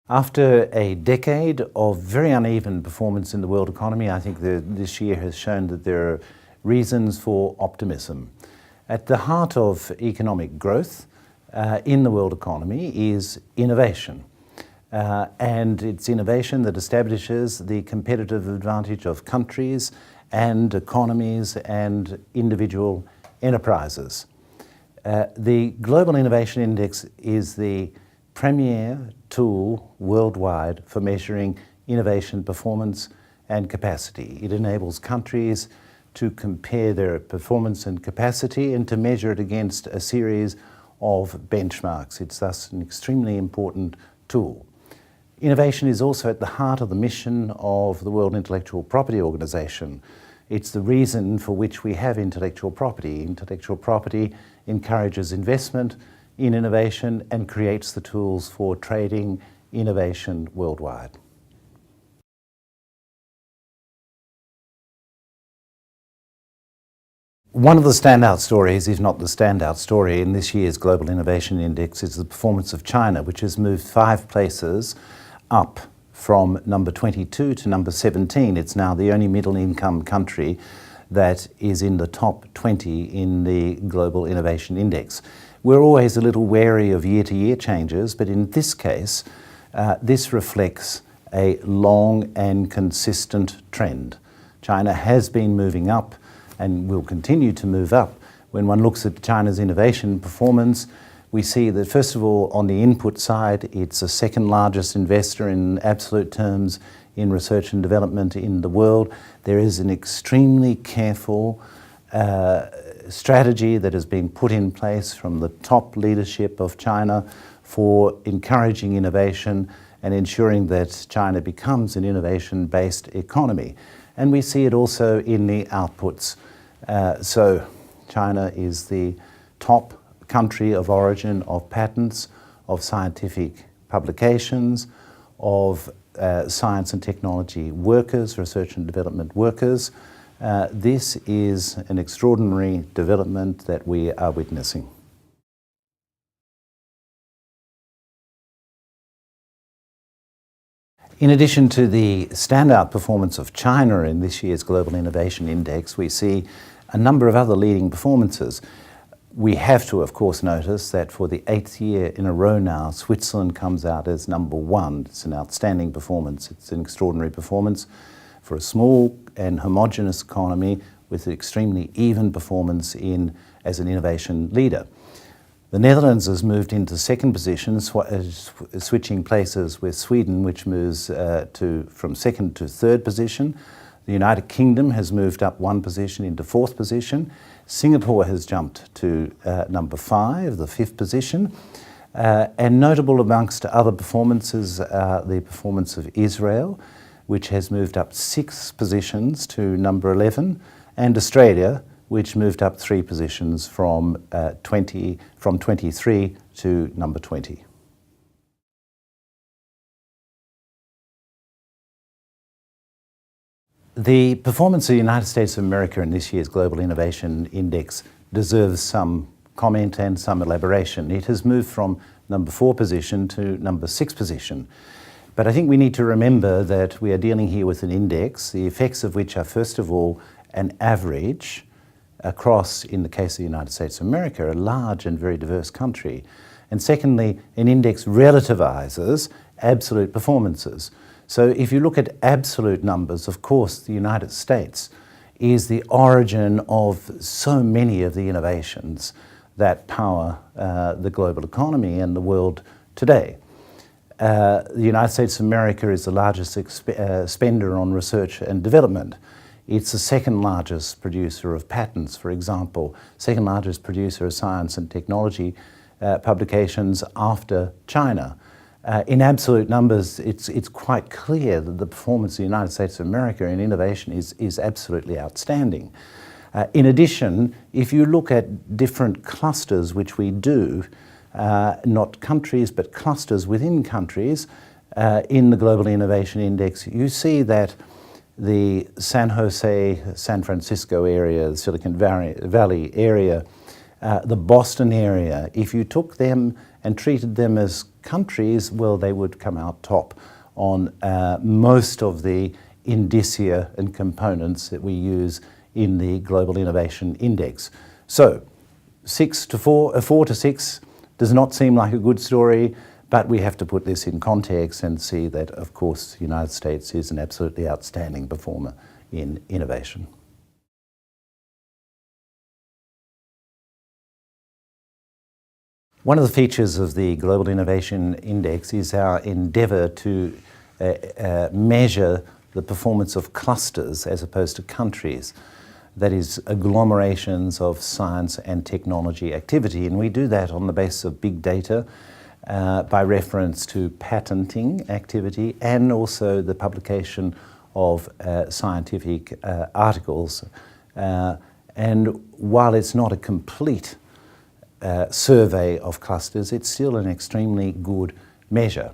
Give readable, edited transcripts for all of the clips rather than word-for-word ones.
After a decade of very uneven performance in the world economy, I think this year has shown that there are reasons for optimism. At the heart of economic growth in the world economy is innovation. And it's innovation that establishes the competitive advantage of countries and economies and individual enterprises. The Global Innovation Index is the premier tool worldwide for measuring innovation performance and capacity. It enables countries to compare their performance and capacity and to measure it against a series of benchmarks. It's thus an extremely important tool. Innovation is also at the heart of the mission of the World Intellectual Property Organization. It's the reason for which we have intellectual property. Intellectual property encourages investment in innovation and creates the tools for trading innovation worldwide. One of the standout stories, if not the standout story, in this year's Global Innovation Index is the performance of China, which has moved 5 places up from number 22 to number 17. It's now the only middle-income country that is in the top 20 in the Global Innovation Index. We're always a little wary of year-to-year changes, but in this case, this reflects a long and consistent trend. China has been moving up and will continue to move up. When one looks at China's innovation performance, we see that, first of all, on the input side, it's the second largest investor in absolute terms in research and development in the world. There is an extremely careful strategy that has been put in place from the top leadership of China for encouraging innovation and ensuring that China becomes an innovation-based economy. And we see it also in the outputs. So China is the top country of origin of patents, of scientific publications, of science and technology workers, research and development workers. This is an extraordinary development that we are witnessing. In addition to the standout performance of China in this year's Global Innovation Index, we see a number of other leading performances. We have to, of course, notice that for the 8th year in a row now, Switzerland comes out as number 1. It's an outstanding performance. It's an extraordinary performance for a small and homogeneous economy with an extremely even performance as an innovation leader. The Netherlands has moved into 2nd position, switching places with Sweden, which moves from 2nd to 3rd position. The United Kingdom has moved up 1 position into 4th position. Singapore has jumped to number 5, the 5th position. And notable amongst other performances are the performance of Israel, which has moved up 6 positions to number 11, and Australia, which moved up 3 positions from 23 to number 20. The performance of the United States of America in this year's Global Innovation Index deserves some comment and some elaboration. It has moved from number 4 position to number 6 position. But I think we need to remember that we are dealing here with an index, the effects of which are, first of all, an average across, in the case of the United States of America, a large and very diverse country. And secondly, an index relativizes absolute performances. So if you look at absolute numbers, of course, the United States is the origin of so many of the innovations that power the global economy and the world today. The United States of America is the largest spender on research and development. It's the 2nd largest producer of patents, for example, 2nd largest producer of science and technology publications after China. In absolute numbers, it's quite clear that the performance of the United States of America in innovation is absolutely outstanding. In addition, if you look at different clusters, which we do, not countries, but clusters within countries, in the Global Innovation Index, you see that the San Jose, San Francisco area, the Silicon Valley area, the Boston area, if you took them and treated them as countries, well, they would come out top on most of the indicia and components that we use in the Global Innovation Index. So 4 to 6 does not seem like a good story, but we have to put this in context and see that, of course, the United States is an absolutely outstanding performer in innovation. One of the features of the Global Innovation Index is our endeavour to measure the performance of clusters as opposed to countries. That is, agglomerations of science and technology activity. And we do that on the basis of big data by reference to patenting activity and also the publication of scientific articles. And while it's not a complete survey of clusters, it's still an extremely good measure.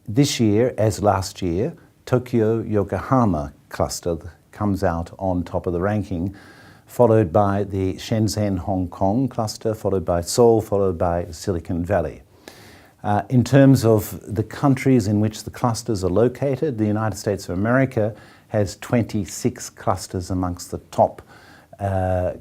This year, as last year, Tokyo-Yokohama cluster comes out on top of the ranking, followed by the Shenzhen-Hong Kong cluster, followed by Seoul, followed by Silicon Valley. In terms of the countries in which the clusters are located, the United States of America has 26 clusters amongst the top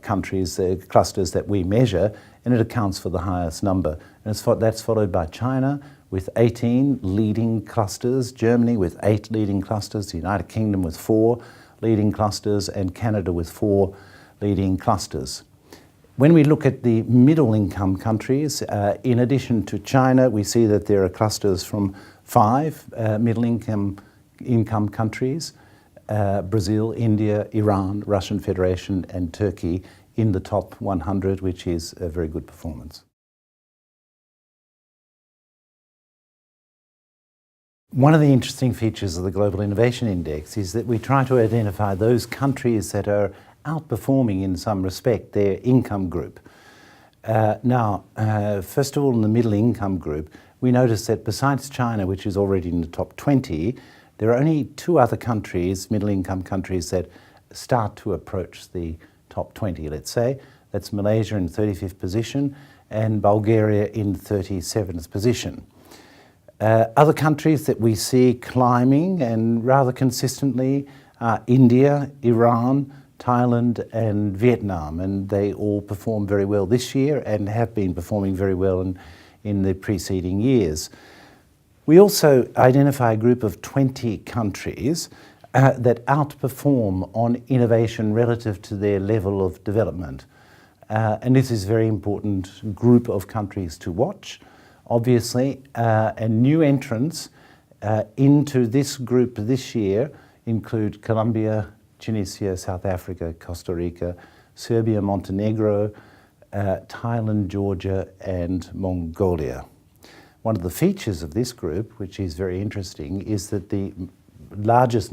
countries, clusters that we measure, and it accounts for the highest number. And that's followed by China with 18 leading clusters, Germany with 8 leading clusters, the United Kingdom with 4 leading clusters, and Canada with 4 leading clusters. When we look at the middle-income countries, in addition to China, we see that there are clusters from 5 middle-income countries, Brazil, India, Iran, Russian Federation, and Turkey in the top 100, which is a very good performance. One of the interesting features of the Global Innovation Index is that we try to identify those countries that are outperforming in some respect their income group. First of all, in the middle income group, we notice that besides China, which is already in the top 20, there are only 2 other countries, middle income countries, that start to approach the top 20, let's say. That's Malaysia in 35th position and Bulgaria in 37th position. Other countries that we see climbing and rather consistently are India, Iran, Thailand and Vietnam, and they all perform very well this year and have been performing very well in the preceding years. We also identify a group of 20 countries that outperform on innovation relative to their level of development. And this is a very important group of countries to watch. Obviously, and new entrants into this group this year include Colombia, Tunisia, South Africa, Costa Rica, Serbia, Montenegro, Thailand, Georgia, and Mongolia. One of the features of this group, which is very interesting, is that the largest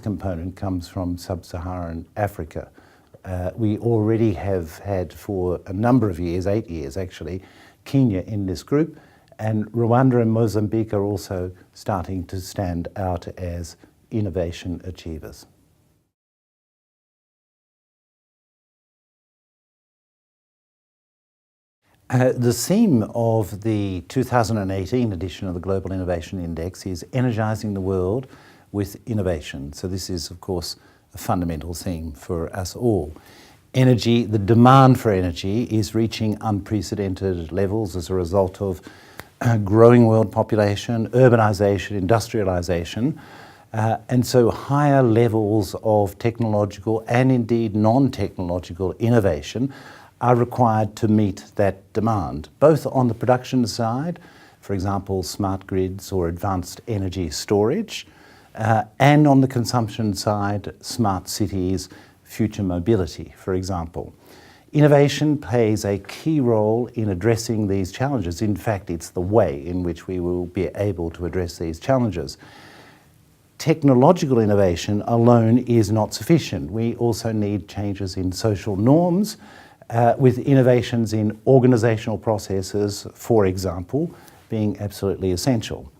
component comes from sub-Saharan Africa. We already have had for a number of years, 8 years actually, Kenya in this group, and Rwanda and Mozambique are also starting to stand out as innovation achievers. The theme of the 2018 edition of the Global Innovation Index is energizing the world with innovation. So this is, of course, a fundamental theme for us all. Energy, the demand for energy is reaching unprecedented levels as a result of a growing world population, urbanization, industrialization, and so higher levels of technological and indeed non-technological innovation are required to meet that demand, both on the production side, for example, smart grids or advanced energy storage, and on the consumption side, smart cities, future mobility, for example. Innovation plays a key role in addressing these challenges. In fact, it's the way in which we will be able to address these challenges. Technological innovation alone is not sufficient. We also need changes in social norms, with innovations in organizational processes, for example, being absolutely essential.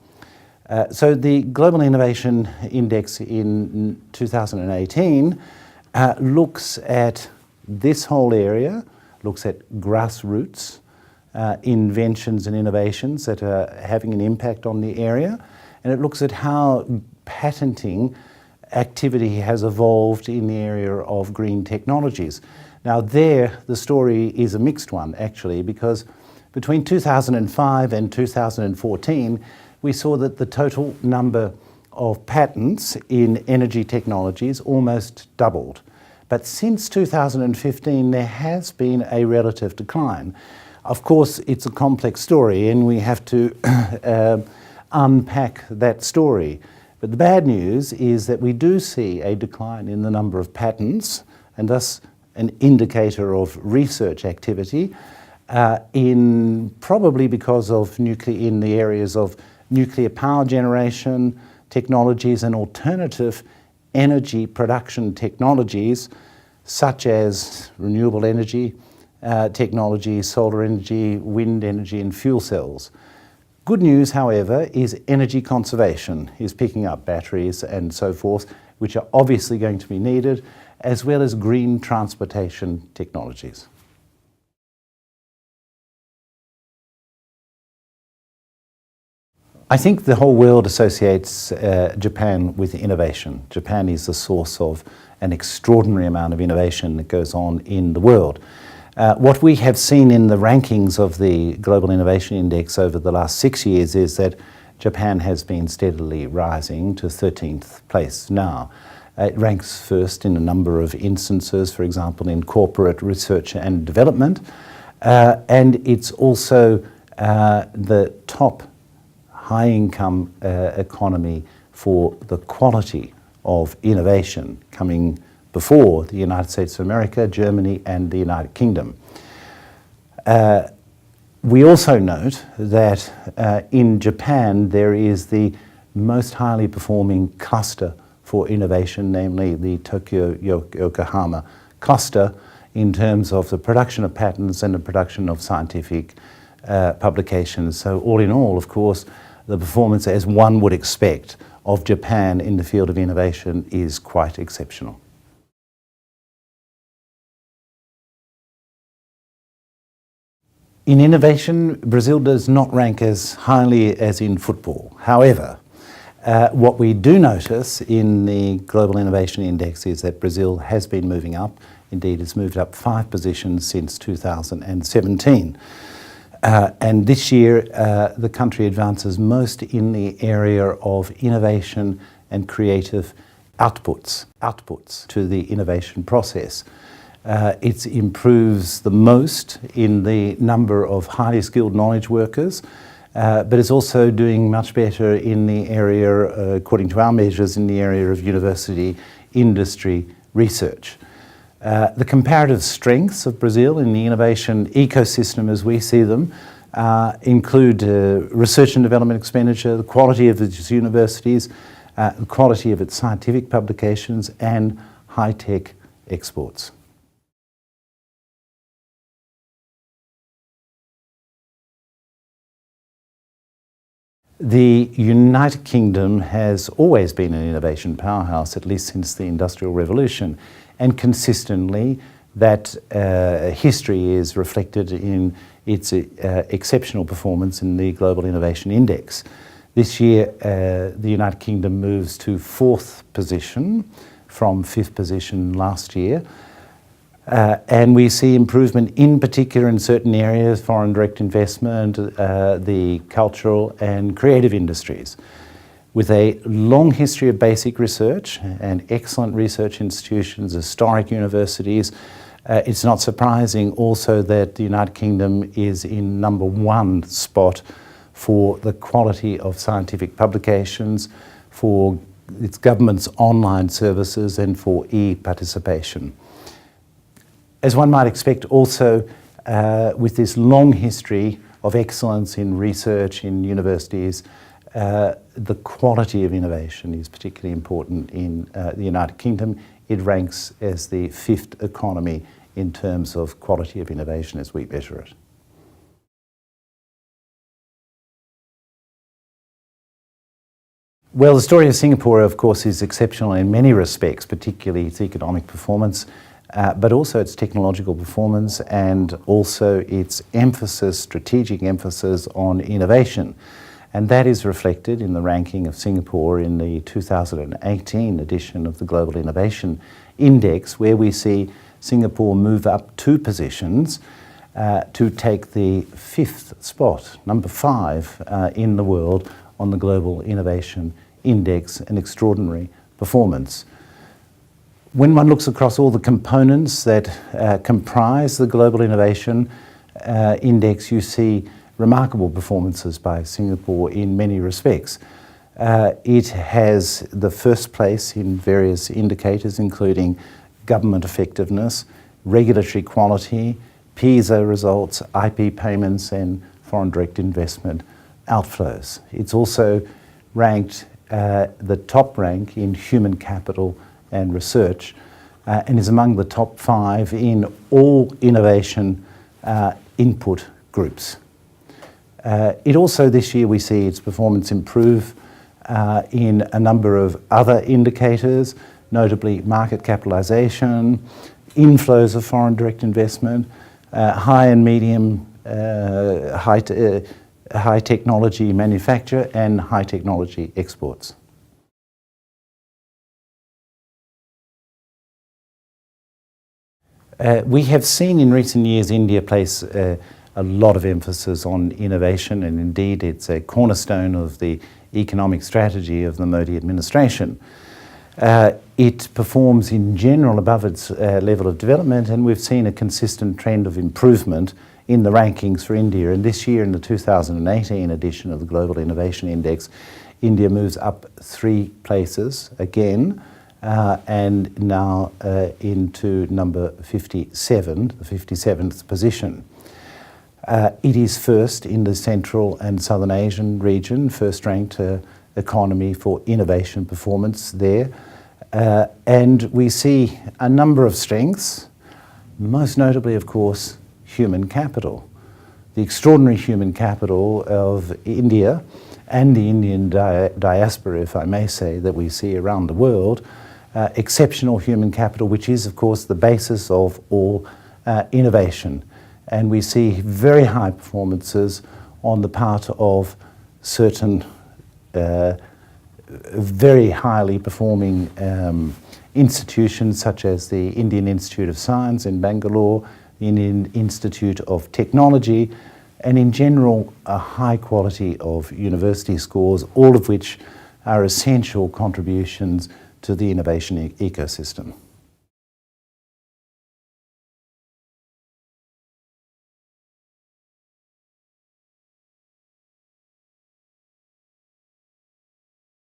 So the Global Innovation Index in 2018 looks at This whole area looks at grassroots inventions and innovations that are having an impact on the area, and it looks at how patenting activity has evolved in the area of green technologies. Now there, the story is a mixed one actually, because between 2005 and 2014, we saw that the total number of patents in energy technologies almost doubled. But since 2015, there has been a relative decline. Of course, it's a complex story and we have to unpack that story. But the bad news is that we do see a decline in the number of patents, and thus an indicator of research activity, probably because of in the areas of nuclear power generation technologies and alternative energy production technologies, such as renewable energy technology, solar energy, wind energy, and fuel cells. Good news, however, is energy conservation is picking up batteries and so forth, which are obviously going to be needed, as well as green transportation technologies. I think the whole world associates Japan with innovation. Japan is the source of an extraordinary amount of innovation that goes on in the world. What we have seen in the rankings of the Global Innovation Index over the last 6 years is that Japan has been steadily rising to 13th place now. It ranks first in a number of instances, for example, in corporate research and development, and it's also the top high-income economy for the quality of innovation, coming before the United States of America, Germany, and the United Kingdom. We also note that in Japan there is the most highly performing cluster for innovation, namely the Tokyo-Yokohama cluster, in terms of the production of patents and the production of scientific publications. So all in all, of course, the performance, as one would expect, of Japan in the field of innovation is quite exceptional. In innovation, Brazil does not rank as highly as in football. However, what we do notice in the Global Innovation Index is that Brazil has been moving up. Indeed, it's moved up 5 positions since 2017. And this year, the country advances most in the area of innovation and creative outputs to the innovation process. It improves the most in the number of highly skilled knowledge workers, but it's also doing much better in the area, according to our measures, in the area of university industry research. The comparative strengths of Brazil in the innovation ecosystem as we see them include research and development expenditure, the quality of its universities, the quality of its scientific publications, and high-tech exports. The United Kingdom has always been an innovation powerhouse, at least since the Industrial Revolution, and consistently that history is reflected in its exceptional performance in the Global Innovation Index. This year, the United Kingdom moves to 4th position from 5th position last year. And we see improvement in particular in certain areas, foreign direct investment, the cultural and creative industries. With a long history of basic research and excellent research institutions, historic universities, it's not surprising also that the United Kingdom is in number 1 spot for the quality of scientific publications, for its government's online services, and for e-participation. As one might expect also, with this long history of excellence in research in universities, the quality of innovation is particularly important in the United Kingdom. It ranks as the 5th economy in terms of quality of innovation as we measure it. Well, the story of Singapore, of course, is exceptional in many respects, particularly its economic performance. but also its technological performance and also its emphasis, strategic emphasis on innovation. And that is reflected in the ranking of Singapore in the 2018 edition of the Global Innovation Index, where we see Singapore move up 2 positions to take the 5th spot, number 5 in the world on the Global Innovation Index, an extraordinary performance. When one looks across all the components that comprise the Global Innovation Index, you see remarkable performances by Singapore in many respects. It has the first place in various indicators, including government effectiveness, regulatory quality, PISA results, IP payments, and foreign direct investment outflows. It's also ranked the top rank in human capital and research, and is among the top 5 in all innovation input groups. It also, this year, we see its performance improve in a number of other indicators, notably market capitalisation, inflows of foreign direct investment, high and medium high technology manufacture, and high technology exports. We have seen in recent years India place a lot of emphasis on innovation, and indeed it's a cornerstone of the economic strategy of the Modi administration. It performs in general above its level of development, and we've seen a consistent trend of improvement in the rankings for India. And this year, in the 2018 edition of the Global Innovation Index, India moves up 3 places again, and now into number 57, the 57th position. It is first in the Central and Southern Asian region, first ranked economy for innovation performance there. And we see a number of strengths, most notably, of course, human capital. The extraordinary human capital of India and the Indian diaspora, if I may say, that we see around the world, exceptional human capital, which is, of course, the basis of all innovation. And we see very high performances on the part of certain very highly performing institutions, such as the Indian Institute of Science in Bangalore, the Indian Institute of Technology, and in general a high quality of university scores, all of which are essential contributions to the innovation ecosystem.